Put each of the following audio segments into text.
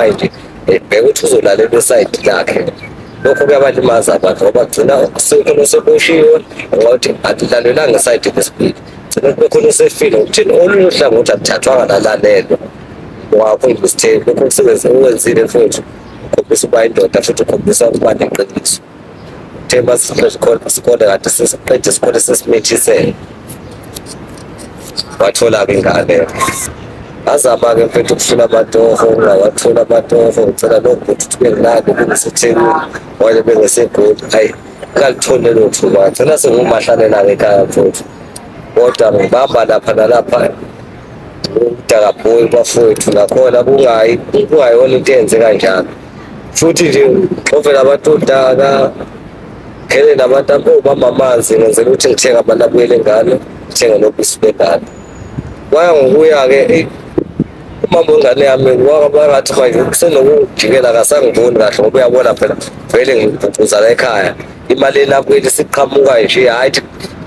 manje ebheka ukuthi uzolalela isayidi lakhe. Lokho kuyabalimaza abantu ngoba kugcina sekhona seboshiwe ngokuthi akulalelanga isayidi lesibili. Gcina kube khona osefile ukuthini olunye uhlangothi akuthathwanga lalalelwa. Wakhombisa isithembu, lokho kusebenza ukwenzile futhi ukhombisa ukuba indoda futhi ukhombisa ukuba neqiniso. Themba isikole kade sesiqede isikole sesimithizele. Wathola-ke ingane. Ngazama-ke mfethu ukufuna amatoho, ungawathola amatoho, ngicela nobhuti ukuthi benginake bengiseThekwini, ngoba bengiseGoli. Hhayi, ngalitholi lelo thuba, ngagcina sengiwumahlalela-ke ekhaya mfethu. Kodwa ngibamba lapha nalapha udakabhoyi bafowethu nakhona kungayona into eyenze kanjalo. Futhi nje ovela abantu odaka, ngele nabantu omama amanzi, ngenzela ukuthi ngithenge amalabuyela engane, ngithenge nobisi lengane. Kwaya ngokuya-ke umama wengane yami wabangathi manje kusenokungijikela akasangiboni kahle ngoba uyabona phela vele ngibhubhuza la ekhaya. Imali elabuyela isiqhamuka nje, hhayi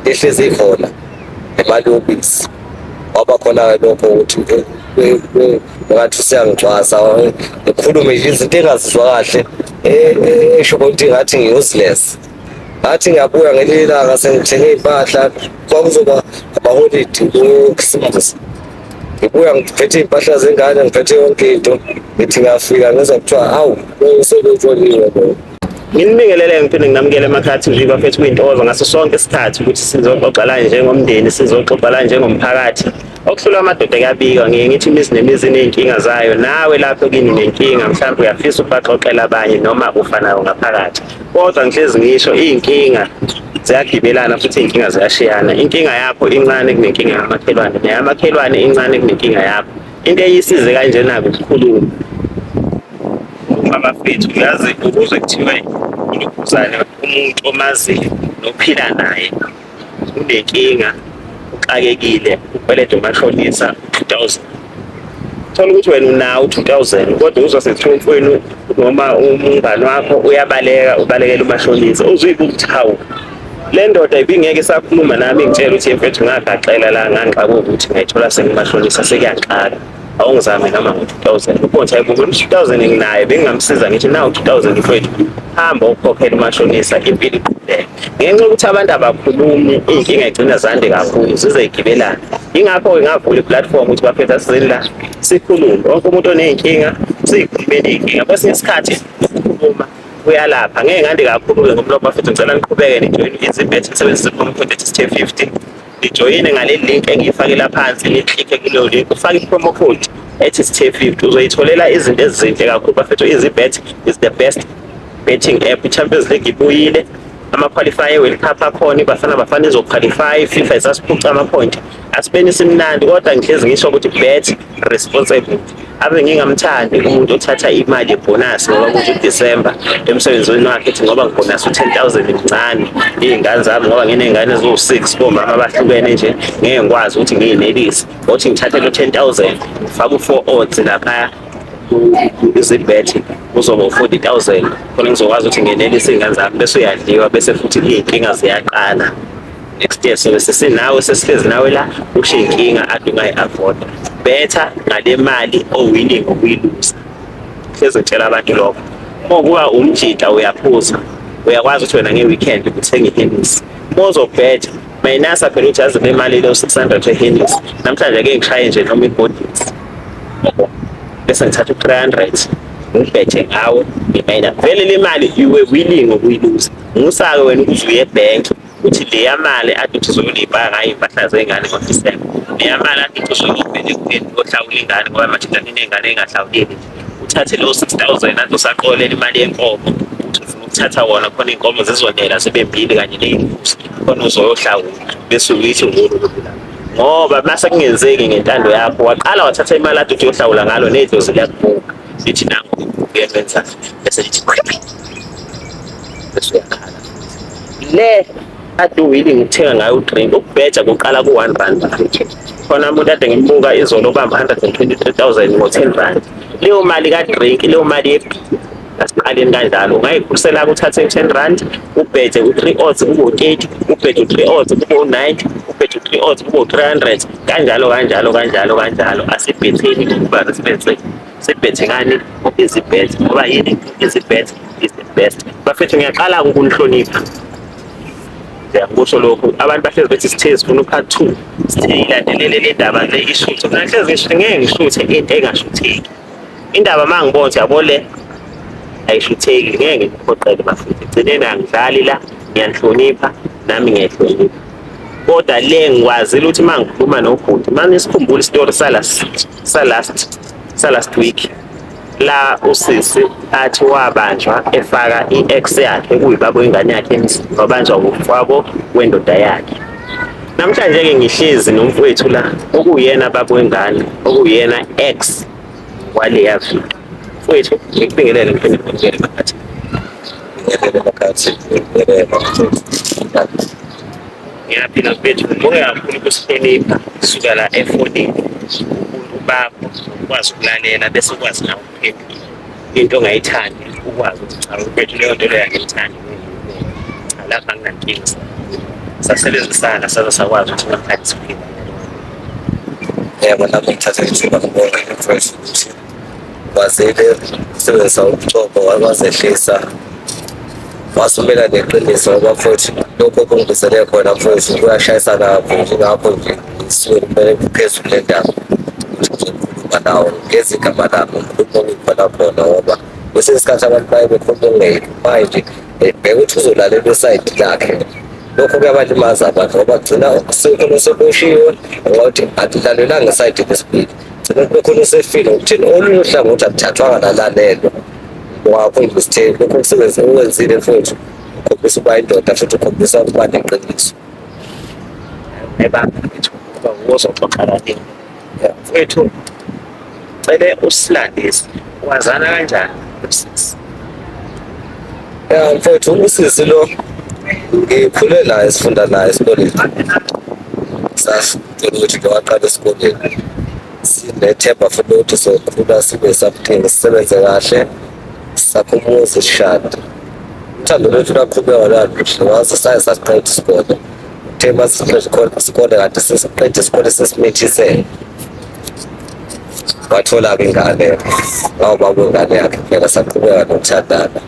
ehlezi ikhona imali yobisi. Kwaba khona-ke lokho ukuthi ngathi usiyangicwasa, ngikhulume nje izinto engazizwa kahle, esho ukuthi ngathi ngi-useless. Ngathi ngiyabuya ngelinye ilanga sengithenge iy'mpahla, kwakuzoba amaholidi kuKhisimusi. Ngibuya ngiphethe iy'mpahla zengane, ngiphethe yonke into, ngithi ngiyafika ngizwa kuthiwa hawu sebetshoniwe lo. Nginibingelele ngiphinde nginamukele emakhathi nje bafethu kuyintokozo ngaso sonke isikhathi ukuthi sizoxoxa la njengomndeni, sizoxoxa la njengomphakathi. Okuhlula amadoda kuyabika, ngiye ngithi imizi nemizi iney'nkinga zayo. Nawe lapho kini nenkinga, mhlawumbe uyafisa ukubaxoxela abanye noma ufanayo ngaphakathi. Kodwa ngihlezi ngisho iy'nkinga ziyagibelana futhi iy'nkinga ziyashiyana. Inkinga yakho incane kunenkinga yamakhelwane, neyamakhelwane incane kunenkinga yakho. Into eyisize kanjena-ke ukukhuluma. Bafethu uyazi ukuze kuthiwe ulokhuzane umuntu omaziyo nophila naye unenkinga, uxakekile, ukweleta umashonisa 2000. Thola ukuthi wena unawo 2000 kodwa uzwa sekuthiwa umfowenu noma umngani wakho uyabaleka, ubalekela umashonisa, uzwibuka ukuthi hawu le ndoda ibingeke isakhuluma nami ngitshela ukuthi mfethu ngagaxela la ngangixakwe ukuthi ngayithola sengimashonisa sekuyangixaka. Awungizame noma ngo-2000 uphonse ayibuka ukuthi 2000 nginayo bengingamsiza ngithi nawu 2000 mfethu hamba ukhokhela umashonisa impilo iqhubeke. Ngenxa yokuthi abantu abakhulumi iy'nkinga igcina zande kakhulu zizey'gibelana. Yingakho-ke ngavula iplatform ukuthi bafethu asizeni la sikhulume, wonke umuntu oney'nkinga siyikhulumeni iy'nkinga. Kwesinye isikhathi ukukhuluma kuyalapha. Ngeke ngande kakhulu-ke ngomlomo bafethu ngicela niqhubeke nijoyine i-EasyBet nisebenzise i-promo code ethi STay50. Nijoyine ngale link engiyifakela phansi, niklikhe kuleyo link ufake i-promo code ethi STay50 uzoyitholela izinto ezinhle kakhulu bafethu. EasyBet is the best betting app. I-Champions League ibuyile, ama-qualifier e-World Cup akhona, Bafana izoqualify, FIFA isasiphuca ama-point. Asibeni simnandi kodwa ngihlezi ngisho ukuthi bet responsible. Ave ngingamthandi umuntu othatha imali yebhonasi ngoba kuthi uDisemba emsebenzini wakhe ethi ngoba ngibhonasi u10,000 mncane. Iy'ngane zami ngoba nginey'ngane eziwu6 bomama abahlukene nje, ngeke ngikwazi ukuthi ngiy'nelise ukuthi ngithathe lo 10,000 ngifake u4 odds laphaya ku-EasyBet kuzoba u40,000 khona ngizokwazi ukuthi ngenelise iy'ngane zami bese uyadliwa bese futhi iy'nkinga ziyaqala. Next year sobe sesinawe sesihlezi nawe la ukusho iy'nkinga ade ungayi-avoida. Betha ngale mali owinning ukuyiluza. Hlezi ngitshela abantu lokho. Mokuba umjida uyaphuza, uyakwazi ukuthi wena nge-weekend uthenge iHennessy. Mozobetha mayinasa phela ukuthi yazi le mali lo 600 weHennessy namhlanje ake ngishaye nje noma ibhodisi. Bese ngithatha u300 ngibethe ngawe ngimena vele le mali iwe winning ukuyiluza. Ngusake wena ukuthi uye ebhenki uthi leya mali ade uthi uzoyolipha ngayo iy'mpahla zengane ngoDisemba, leya mali ade uthi uzoyobhele uyohlawula ingane ngoba manje inengane engahlawulile. Uthathe lo 6,000 ade usaqolela imali yenkomo uthi ufuna ukuthatha wona khona iy'nkomo zizonela sebembili kanye ney'mbuzi khona uzoyohlawula bese uyithi ngolula. Ngoba mase kungenzeki ngentando yakho waqala wathatha imali ade uthi uyohlawula ngalo nedlozi liyakubuka lithi nangu uyenza bese lithi bese uyakhala. Le ade willing ukuthenga ngayo udrink, ukubheja kuqala ku1 rand. Khona umuntu ade ngimbuka izolo ubamba 123,000 ngo10 rand. Leyo mali kadrink, leyo mali yebhizi asiqaleni kanjalo ungayikhulisela ukuthathe 10 rand ubheje u3 odds kube u30, ubheje u3 odds kube u90, ubheje u3 odds kube u300 kanjalo asibhetheni kuba responsible. sibethe ngani izibet ngoba yini izibet is the best. Bafethu ngiyaqala ukunihlonipha. Ngiyakusho lokhu abantu bahlezi bethi sithe sifuna u-part 2 sithe ilandelele le ndaba le ishuthe. Mina hlezi ngisho ngeke ngishuthe into engashutheki. Indaba mangibona ukuthi yabo le ayishutheki ngeke ngiphoqele bafethu. Egcineni angidlali la ngiyanihlonipha nami ngiyahlonipha. Kodwa le ngikwazile ukuthi mangikhuluma nobhuti manje sikhumbule isitori last week la usisi athi wabanjwa efaka i-ex yakhe kuyibaba ingane yakhe emzini wabanjwa ngumfowabo wendoda yakhe. Namhlanje-ke ngihlezi nomfowethu la okuyena baba wengane okuyena ex waleya video. Mfowethu ngikubingelele ngiphinde ngikubingelele phakathi. Ngiyaphila mfethu ngibonge kakhulu ukusihlonipha suka la efonini ubuntu bakho ukwazi ukulalela bese ukwazi nawe ukuphendula into ongayithandi ukwazi ukuthi cha mfethu leyo nto leyo angiyithandi cha lapha anginankinga sasebenzisana saze sakwazi ukuthi namhlanje siphile. Yebo, nami ngithatha ithuba ngibonge mfethu ukuthi kwazile usebenzisa ubuchopho wazehlisa wasumela neqiniso ngoba futhi lokho okungizele khona futhi kuyashayisana kakhulu ngakho nje isuke kumele kuphezulu le ndaba ukuthi ngizokhuluma nawo ngezigaba lami ngikhuluma ngikhona khona ngoba kwesinye isikhathi abantu baye bekhuluma ongekho manje bheka ukuthi uzolalela isayidi lakhe. Lokho kuyabalimaza abantu ngoba kugcina sekhona sekushiwe ngokuthi adilalelanga isayidi lesibili gcina kubekhona usefile ukuthini olunye uhlangothi akuthathwanga nalalelwa wakho ngizitheni lokho kusebenza ukwenzile futhi ukhombisa ukuba indoda futhi ukhombisa ukuba neqiniso. Ebanga bethu ukuba uzoxoxana nini mfowethu cele usilandise wazana kanjani usisi? Mfowethu usisi lo ngikhule naye sifunda naye esikoleni sasithola ukuthi ke waqala esikoleni sinethemba futhi ukuthi sokhula sibe something sisebenze kahle sakhumuza sishada. Uthando lwethu lwaqhubeka lwaluhle waze saye sasiqeda isikole uthe masiqeda isikole kanti sesiqeda isikole sesimithise wathola-ke ingane wawubaba ingane yakhe phela saqhubeka nokuthandana.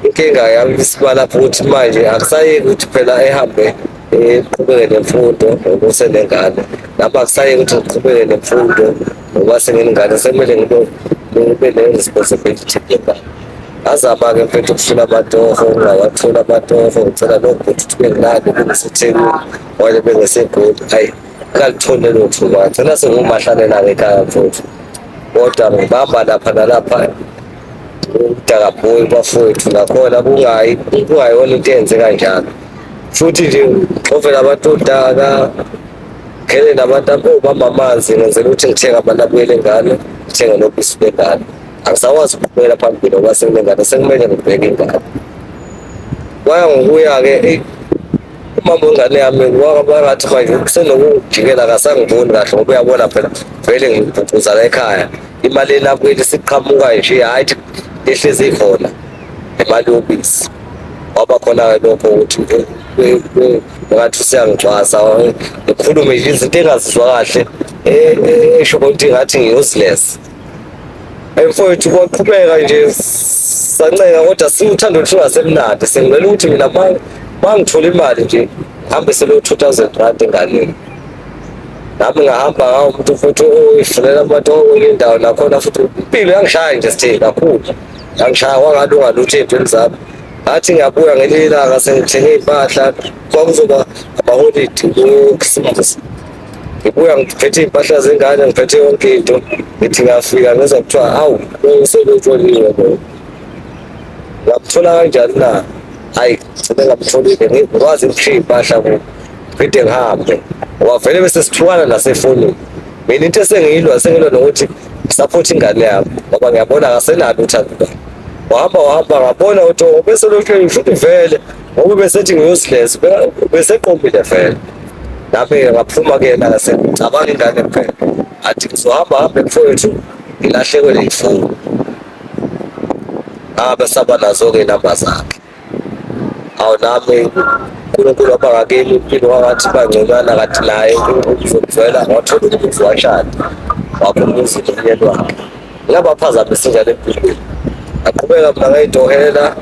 Inkinga yami isiba lapho ukuthi manje akusayeki ukuthi phela ehambe eqhubeke nemfundo ngoba senengane lapho akusayeki ukuthi ngiqhubeke nemfundo ngoba senginengane sekumele ngibe ne-responsibility yengane. Azama-ke mfethu ukufuna amatoho ungawatholi amatoho ngicela nobhuti ukuthi bengilande bengisethekweni wale bengesegoli hhayi ngalitholi lelo thuba ngagcina sengumahlalela-ke ekhaya mfethu kodwa ngibamba lapha nalapha udakabhoyi bafowethu nakhona kungayona into eyenze kanjalo futhi nje ovela abantu odaka ngele nabantu obamba amanzi ngenzela ukuthi ngithenga abantu abuyele ngane ngithenge nobisi lengane angisakwazi ukuqhubekela phambili ngoba senginengane sekumele ngibheke ingane. Kwaya ngokuya-ke umama wengane yami wabangathi manje kusenokungijikela akasangiboni kahle ngoba uyabona phela vele ngibhubhuza la ekhaya imali enabuyeli siqhamuka nje hhayi ehlezi ikhona imali yobisi waba khona-ke lokho ukuthi ngathi usiyangicwasa ngikhulume nje izinto engazizwa kahle esho ukuthi ngathi ngi-useless. Mfowethu kwaqhubeka nje sanceka kodwa siwuthando luthi ungasemnandi sengimele ukuthi mina mangithola imali nje ngihambe selo 2000 rand enganeni nami ngahamba ngawo umuntu futhi oyifunela amatoho kwenye indawo nakhona futhi impilo yangishaya nje sithe kakhulu yangishaya wangalunga lutho ey'ntweni zami ngathi ngiyabuya ngelinye ilanga sengithenge iy'mpahla kwakuzoba amaholidi kuKhisimusi ngibuya ngiphethe iy'mpahla zengane ngiphethe yonke into ngithi ngiyafika ngezwa kuthiwa awu sebetsholiwe lo ngamthola kanjani na hhayi gcine ngamtholile ngikwazi ngishiye iy'mpahla kubo phinde ngihambe wavele bese sithukana nasefonini mina into esengiyilwa nokuthi ngisaphothi ingane yami ngoba ngiyabona akasenalo uthando lwami. Wahamba ngabona ukuthi bese lokhu futhi vele ngoba besethi ngi-useless beseqombile vele nami-ke ngaphuma-ke na sengicabanga ingane kuphela athi ngizohamba mfowethu ngilahlekelwe yifoni abe saba nazo-ke inamba zakhe. Awu nami uNkulunkulu wabangakeli impilo wangathi bangconywana kanti naye uzokuvela wathola ukuthi washada wakhumuza umyeni wakhe. Ngingabaphazamisa njalo empilweni. Aqhubeka mina ngayitohela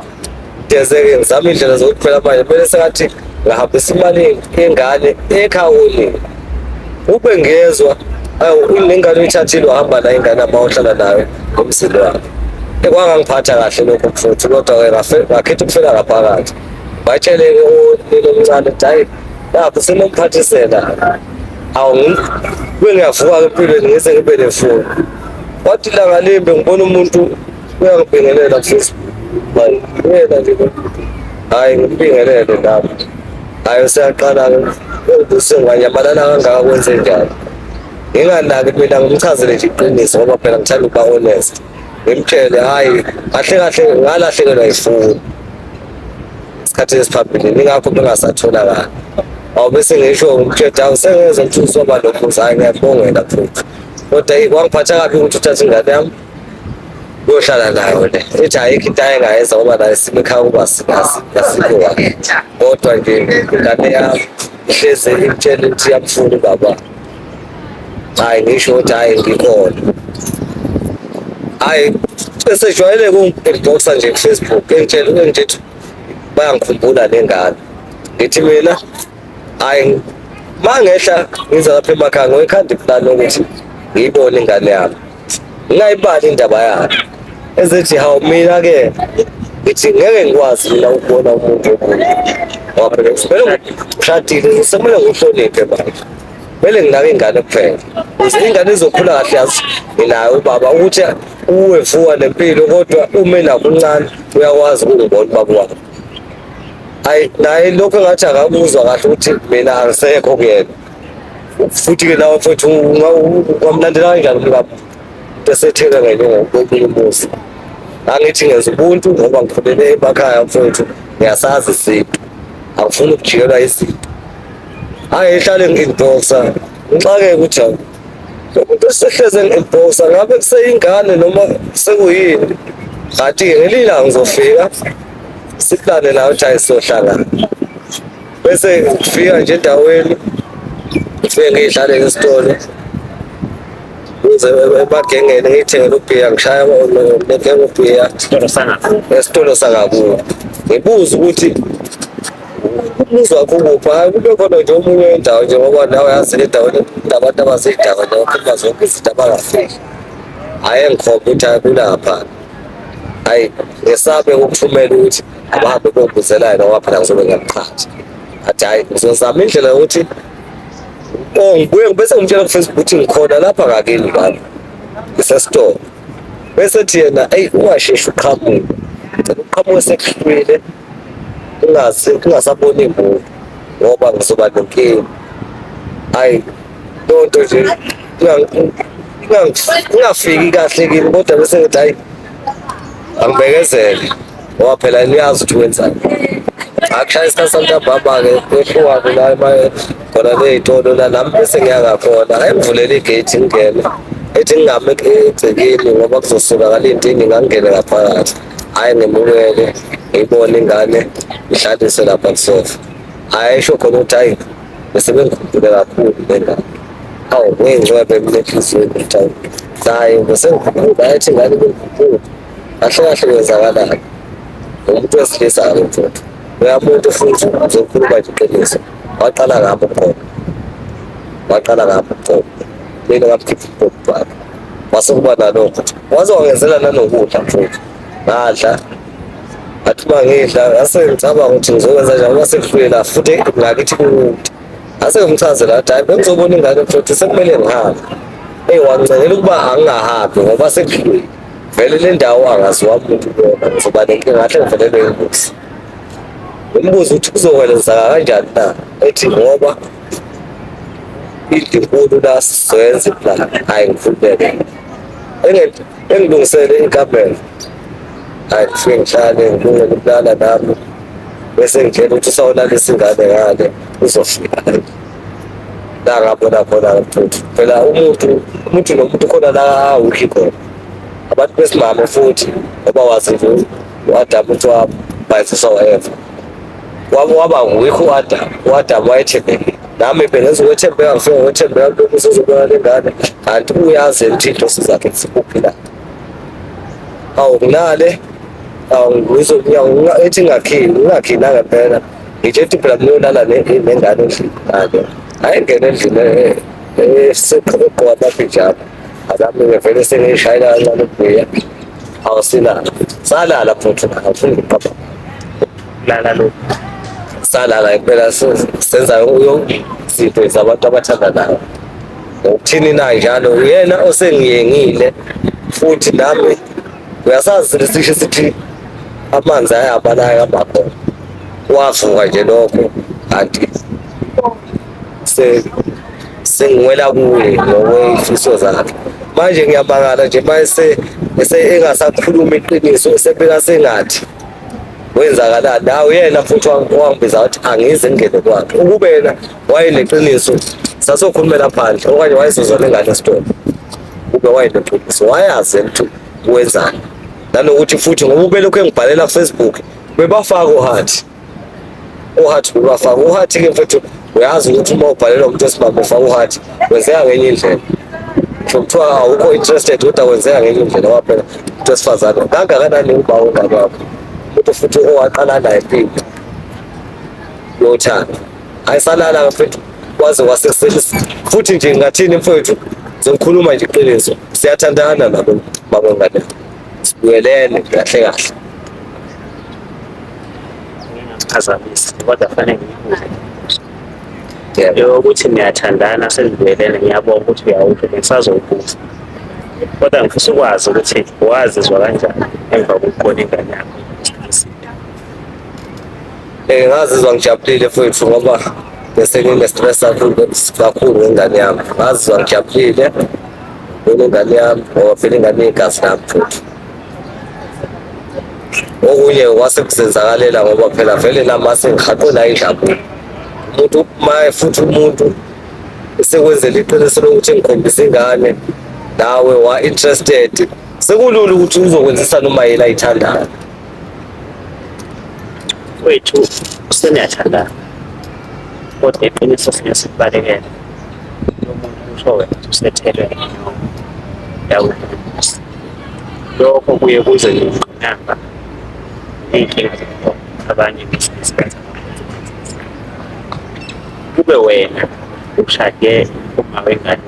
deze-ke ngizama iy'ndlela zokuthi phela manje kumele sengathi ngahambisa imali yengane ekhawuni. Ube ngezwa ingane uyithathile wahamba nayo ingane uma uhlala nayo emzini wakhe. Kwangangiphatha kahle lokho futhi, kodwa-ke ngakhetha ukufela ngaphakathi. Batshele-ke unina omncane ukuthi hhayi lapho senomphathisela, bengiyavuka-ke empilweni ngize ngibe nefoni. Kwathi ilanga limbi ngibona umuntu uyangibingelela ku-Facebook, yena nje hhayi ngibingelele nami. Hhayi siyaqala-ke senganyamalala kangaka kwenze njani. Nginganaki mina ngimchazele nje iqiniso ngoba phela ngithanda ukuba honest. Ngimtshele hhayi kahle kahle ngalahlekelwa yifoni esikhathini esiphambili, ingakho bengasatholakali. Bese ngisho ngimtshela hawu sengeze ngithuswa balokhuza, hhayi ngiyakubongela futhi. Kodwa kwangiphatha kabi ukuthi uthathe ingane yami uyohlala nayo le. Ethi ayikho into ayengayenza ngoba naye simekhaya ukuba asikho kahle. Kodwa nje ingane yami ihlezi imtshela ukuthi iyamfuna ubaba. Hhayi ngisho ukuthi hhayi ngikhona. Hhayi esejwayele ukungi-inboxa nje ku-Facebook engitshela ukuthi bayangikhumbula nengane. Ngithi mina hhayi uma ngehla ngiza lapha emakhaya ngoyikhanda iplani ukuthi ngiyibone ingane yami, ngingayibali indaba yayo. Ezithi hawu mina-ke ngithi ngeke ngikwazi mina ukubona umuntu omunye ngoba phela kumele ngishadile, sekumele ngiwuhloniphe manje. Kumele nginake ingane kuphela ukuze ingane izokhula kahle yazi nginayo ubaba, ukuthi uwevuka nempilo kodwa uma enakho uncane uyakwazi ukungibona ubaba wami. Hhayi naye lokho engathi akakuzwa kahle ukuthi mina angisekho kuyena. Futhi-ke nawe mfowethu ungamlandela kanjani umkakho esetheka ngenyongo komunye umuzi? Angithi ngenza ubuntu ngoba ngikhulele emakhaya mfowethu, ngiyasazi izinto, angifuni ukujikelwa izinto. Hhayi ehlale ngi-inboxa ngixake ukuthi hawu lo muntu esehleze ngi-inboxa ngabe kuseyingane noma sekuyini. Kanti-ke ngelinye ilanga ngizofika siplane nawe ukuthi hhayi sizohlangana. Bese ngifika nje endaweni ngifike ngiyihlale esitolo ukuze ebagengene ngiyithengele ubhiya, ngishaya ngithenge ubhiya esitolo sangakubo. Ngibuze ukuthi umuzi wakho ukuphi, hhayi kube khona nje omunye wendawo nje ngoba nawe yazi le ndaweni nabantu abasey'daweni bakhuluma zonke izinto abangafihli. Hhayi engikhomba ukuthi hhayi kulapha. Hhayi ngesabe ukuthumela ukuthi abahambe bengibuzelayo ngoba phela ngizobe ngiyamqhatha. Athi hhayi ngizozama indlela yokuthi ngibuye bese ngimtshela ku-Facebook ukuthi ngikhona lapha ngakini lapha ngisesitolo. Bese ethi yena eyi ungasheshi uqhamuke, uqhamuke sekuhlwile ungasaboni muntu ngoba ngizoba nenkinga. Hhayi leyo nto nje ingafiki kahle kimi, kodwa bese ngithi hhayi angibekezele ngoba phela niyazi ukuthi wenzani. Akushaya isikhathi sami ntambama-ke kwehlukako la khona ley'tolo la nami bese ngiya ngakhona. Hhayi ngivulele igate ngingene, ethi ngingami egcekeni ngoba kuzosolakala iy'nto ey'ningi angingene ngaphakathi. Hhayi ngimukele ngiyibone ingane ngihlalise lapha kusofa. Hhayi esho khona ukuthi hhayi bese bengikhumbule kakhulu le ngane. Hawu ngiyingcwebe mina enhliziyweni ukuthi hawu hhayi bese ngikhumbula ethi ingane bengikhumbule kahle kahle kwenzakalani. Umuntu wesilisa-ke mfowethu uyamuntu futhi uzokhuluma nje iqiniso. Waqala ngapho khona mina ngamkhipha ubhobho bakhe wase kuba nalokho waze wangenzela nanokudla mfowethu ngadla. Athi uma ngidla ngase ngicabanga ukuthi ngizokwenza njani ngoba sekuhlwile la futhi ngakithi kukude. Ase ngimchazela athi hhayi bengizobona ingane mfowethu sekumele ngihambe. Eyi wangicelela ukuba angingahambi ngoba sekuhlwile vele le ndawo angaziwa muntu kuyona, ngizoba nenkinga kahle ngivelelwe ingozi. Ngimbuze ukuthi kuzokwenzeka kanjani na, ethi ngoba indlu inkulu la sizoyenza iplani. Hhayi ngivulele engilungisele ikamela. Hhayi ngifike ngihlale ngilungele ukulala nami bese ngitshela ukuthi usawulalisa ingane ngale uzofika la ngabona khona mfowethu. Phela umuntu nomuntu khona la awukhi khona. Abantu besimame futhi ngoba wazi nje u-Adam ukuthi wabhayisiswa wayeva waba wikho u-Adam wayethembekile. Nami bengenza ukwethembeka ngifike ngokwethembeka lokhu sizobona le ngane kanti uyazi ukuthi iy'nhloso zakhe zikuphi la. awunginale ethi ungakhini ngempela ngitshe ethi phela ngiyolala nengane endlini ngale hhayi ngene endlini eseqoqa amapijama azami vele sengiyishayela kancane ukubuya awusilala salala futhi awufuni ngiqapha lala lokhu salala impela senza izinto zabantu abathandanayo ngokuthini na njalo uyena osengiyengile futhi nami uyasazi lesisho sithi amanzi ayabalayo abakhona wavuka nje lokho kanti sengiwela kuye ngokweyifiso zakhe manje ngiyabangala nje mase engasakhuluma iqiniso sebeka sengathi wenzakalani nawe yena futhi wangibiza wathi angize ngene kwakhe ukube yena wayeneqiniso sasokhulumela phandle okanye wayezozwa nengane esitolo ube wayeneqiniso wayazi ukuthi wenzani nanokuthi futhi ngoba ubelokhu engibhalela ku-Facebook bebafaka uhathi bebafaka uhathi-ke mfethu uyazi ukuthi uma ubhalelwa umuntu wesimame ufaka uhathi wenzeka ngenye indlela kuthiwa awukho interested kodwa wenzeka ngenye indlela waphela umuntu wesifazane kangakanani uba ungane wakho umuntu futhi owaqala naye impilo yothanda ayisalala mfethu waze waseselisa futhi nje ngathini mfethu sengikhuluma nje iqiniso siyathandana nabo babengane sibuyelene kahle kahle ngingaphazamisi kodwa fanele ngiyibuze yokuthi niyathandana sezibuyelene ngiyabonga ukuthi uyawuthi bengisazowubuza kodwa ngifisa ukwazi ukuthi wazizwa kanjani emva kokuqona ingane yakho ngazizwa ngijabulile mfethu ngoba bese ngine-stress kakhulu ngengane yami ngazizwa ngijabulile ingane yami ngoba phela ingane yegazi lami futhi okunye kwase kuzenzakalela ngoba phela vele nami sengihaqwe la injabulo umuntu futhi umuntu sekwenzela iqiniso lokuthi ngikhombisa ingane nawe wa-interested sekulula ukuthi uzokwenzisa noma yena ayithandayo wethu seniyathandana kodwa iqiniso siyasibalekela yomuntu usho wena usethelwe yawubusa lokho kuye kuze ngqinamba iy'nkinga zabo abanye besikhathi kube wena ushade uma wengane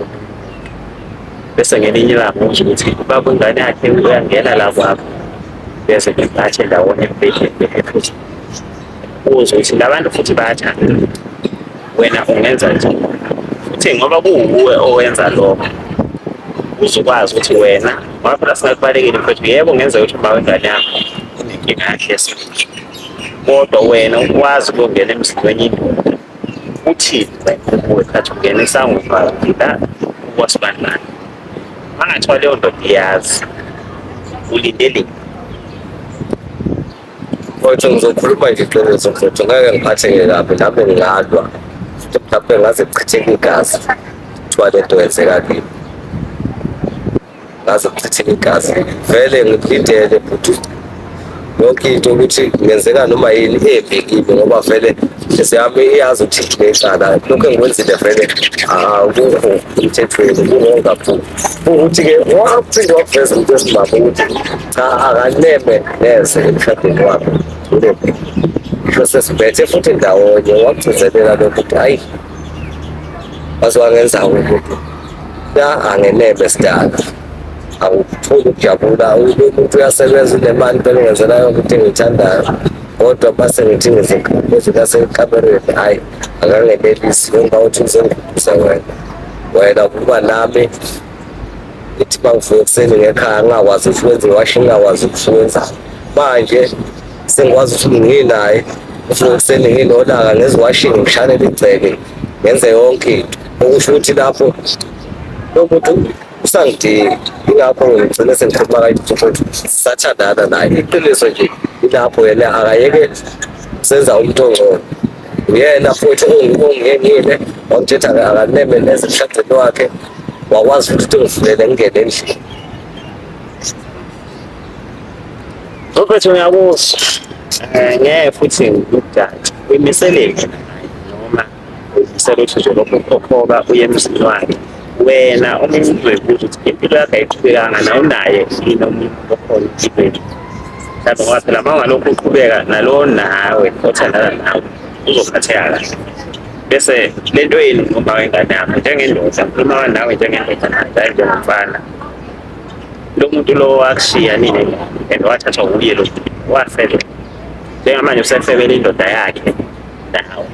bese ngelinye ilanga usho ukuthi ubaba ingane yakhe uyangena la kwakho bese ngiphathe ndawonye futhi uzwe ukuthi labantu futhi bayathanda wena ungenza nje futhi ngoba kuwuwe owenza lokho uzokwazi ukuthi wena ngoba phela singakubalekile mfethu yebo ngenza ukuthi uma wengane yakho unenkinga yakhe yesibili kodwa wena ukwazi ukungena emzilweni indoda uthini kuwe khathi ungena esangweni la ukwasibandlana mangathiwa leyo ndoda iyazi ulindeleni mfethu ngizokhuluma nje iqiniso mfethu ngeke ngiphatheke kabi nami ngingalwa mhlawumbe ngaze kuchitheke igazi kuthiwa le nto yenzeka kimi ngaze kuchitheke igazi vele ngilindele futhi yonke into ukuthi kungenzeka noma yini embi kimi ngoba vele siyami iyazi ukuthi ngecala lokho engikwenzile vele akukho emthethweni kungokakhulu ukuthi-ke waphinde waveza into esimama ukuthi cha akaneme neze emshadweni wakhe ngisho sesibethe futhi ndawonye wakugcizelela lokho ukuthi hhayi waze wangenza ukuthi angeneme sidala awukutholi ukujabula umuntu uyasebenza unemali impela ungenzela yonke into engiyithandayo kodwa mase ngithi ngizesekakamereni hhayi akangenelisi ongawuthi ngizengikhulisa wena kuba nami ithi uma ngivuka ekuseni ngekhaya ngingakwazi ukuthi wenze iwashing ngingakwazi ukuthi wenzani manje sengikwazi ukuthi nginaye uvuka ekuseni nginolaka ngeziwashing ngishanele igceke ngenze yonke into okusho ukuthi lapho lo muntu usangidinga ingakho ngigcine sengikhuluma kayithi futhi sisathandana naye iqiniso nje ilapho yena akayeke senza umuntu ongcono uyena futhi ongengile wangithetha akaneme neze emshadweni wakhe wakwazi futhi ukuthi ngivulele ngingene endlini mfethu ngiyakuzwa ngeke futhi ngikujaji uyimiseleni noma uyimisele ukuthi nje lokho ukhokhoba uye emzini wakhe wena omunye uzoyibuza ukuthi impilo yakho ayiqhubekanga nawe unaye yini omunye okhona empilweni. Mhlawumbe ngoba phela uma ungalokhu uqhubeka nalo nawe othandana nawe uzophatheka kahle. Bese lento yini noma wengane yakho njengendoda, ngikhuluma nawe njengendoda manje hayi njengomfana. Lo muntu lo wakushiya nini and wathathwa uye lo wafela. Njengamanje usefebele indoda yakhe nawe.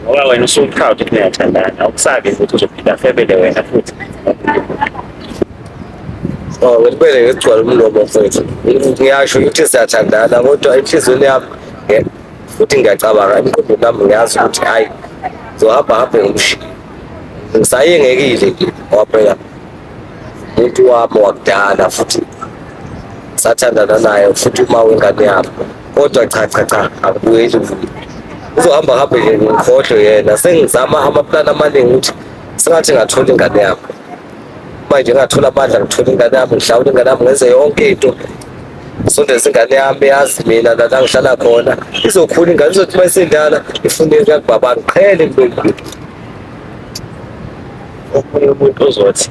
Ngoba wena usu-proud ukuthi niyathandana, awukusabi ukuthi uzophinda afebele wena futhi. Ngempela ngigcwala umlomo mfethu. Ngiyasho ukuthi siyathandana kodwa enhliziyweni yami futhi ngiyacabanga emqondweni wami ngiyazi ukuthi hhayi zohamba ngomshini. Ngisayengekile ngoba phela umuntu wami wakudala futhi sathandana naye futhi uma wengane yami. Kodwa cha akubuyeli uzohamba nje ngikhohlwe yena. Sengizama amaplani amaningi ukuthi sengathi ngathola ingane yami. Manje ngathola amandla ngithola ingane yami, ngihlawule ingane yami, ngenze yonke into. Sondeza ingane yami yazi mina la ngihlala khona. Izokhula ingane izothi uma isindala ifune yakubaba ngiqhele kulolu. Omunye umuntu ozothi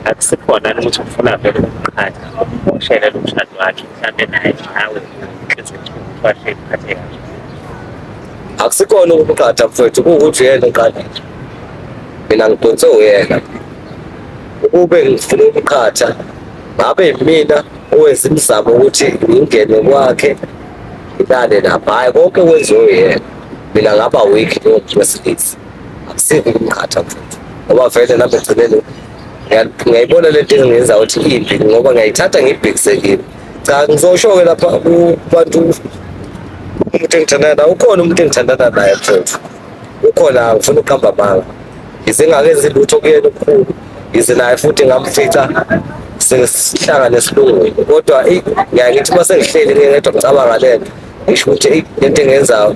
akusikhona ukuthi ufuna vele ukuqhatha umoshele lo mshado wakhe mhlambe naye nawe wahle kuphatheka. Akusikona ukuqhatha mfethu, kuwukuthi yena uqalile. Mina ngidonse uyena. Ukube ngifuna ukuqhatha ngabe mina owenza imizamo ukuthi ngingene kwakhe ngilale lapha. Hhayi konke kwenziwe uyena. Mina ngaba weak lomuntu wesilisa. Akusikho ukumqhatha mfethu ngoba vele nami egcineni ngiyayibona lento engiyenza ukuthi imbi ngoba ngiyayithatha ngiyibhekise kimi. Cha ngizosho-ke lapha kubantu umuntu engithandana naye, ukhona umuntu engithandana naye mfethu. Ukhona ngifuna ukuqamba amanga. Ngize ngakenzi lutho kuyena okukhulu. Ngize naye futhi ngamfica sesihlangane esilungwini. Kodwa ngiyaye ngithi uma sengihleli ngedwa ngicabanga lento ngisho ukuthi lento engiyenzayo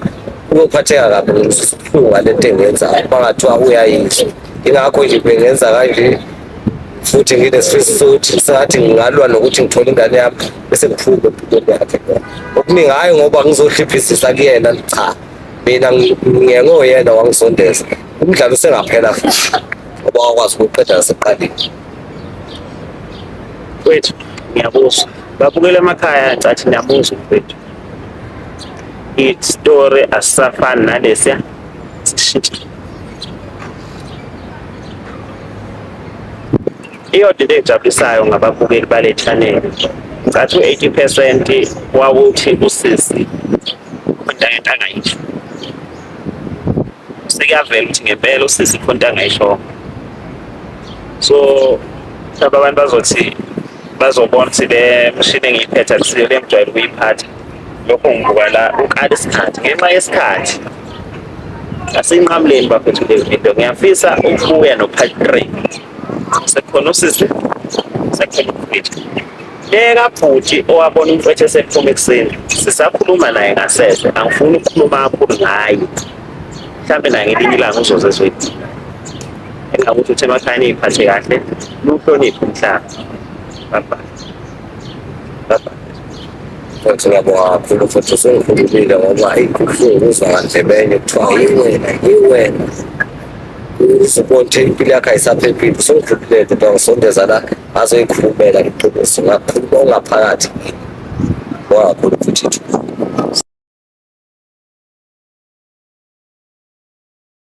ukuphatheka kabi ngisubuhlungu ngalento engiyenzayo bangathiwa uyayizwa. Ingakho nje bengenza kanje futhi nginesifiso sokuthi sengathi ngingalwa nokuthi ngithole ingane yami bese ngiphume empilweni yakhe. Okuningi hhayi ngoba ngizohliphisisa kuyena, cha. Mina ngiyengoyena wangisondeza. Umdlalo usengaphela futhi ngoba wakwazi ukuqeda nasekuqaleni. Mfethu, ngiyabuzwa. Babukela emakhaya ngicathi niyabuzwa mfethu. Isitori asisafani nalesiya sishintshile. Iyodwa into engijabulisayo ngababukeli bale channel, ngicathi u-80% wawuthi usisi khona into angayisho. Sekuyavela ukuthi ngempela usisi khona into angayisho. So mhlawumbe abantu bazothi bazobona ukuthi le mshini engiyiphethe akusiyo le engijwayele ukuyiphatha. Lokho ngibuka la ukala isikhathi ngenxa yesikhathi. Asinqamuleni bafethu leyo into. Ngiyafisa ukubuya no-part 3. Sekhona usisi, sekhona umfethu. Bhutshi owabona umfethu esephuma ekuseni, sisakhuluma naye ngasese, angifuni ukukhuluma kakhulu ngaye. Mhlawumbe naye ngelinye ilanga uzoze ezoyidinga. Engakuthi uthi emakhaya niy'phathe kahle, niwuhloniphe umhlaba. Bye-bye. Bye-bye. Futhi ngiyabonga kakhulu futhi sengikhululile ngoba kubuhlungu ukuzwa ngandlebeni kuthiwa yiwena. Uzobona ukuthi impilo yakho ayisaphephile, sengikhululile kodwa ngisondeza la ngazoyikhulumela iqiniso ngakhuluma ongaphakathi. Ngibonga kakhulu futhi.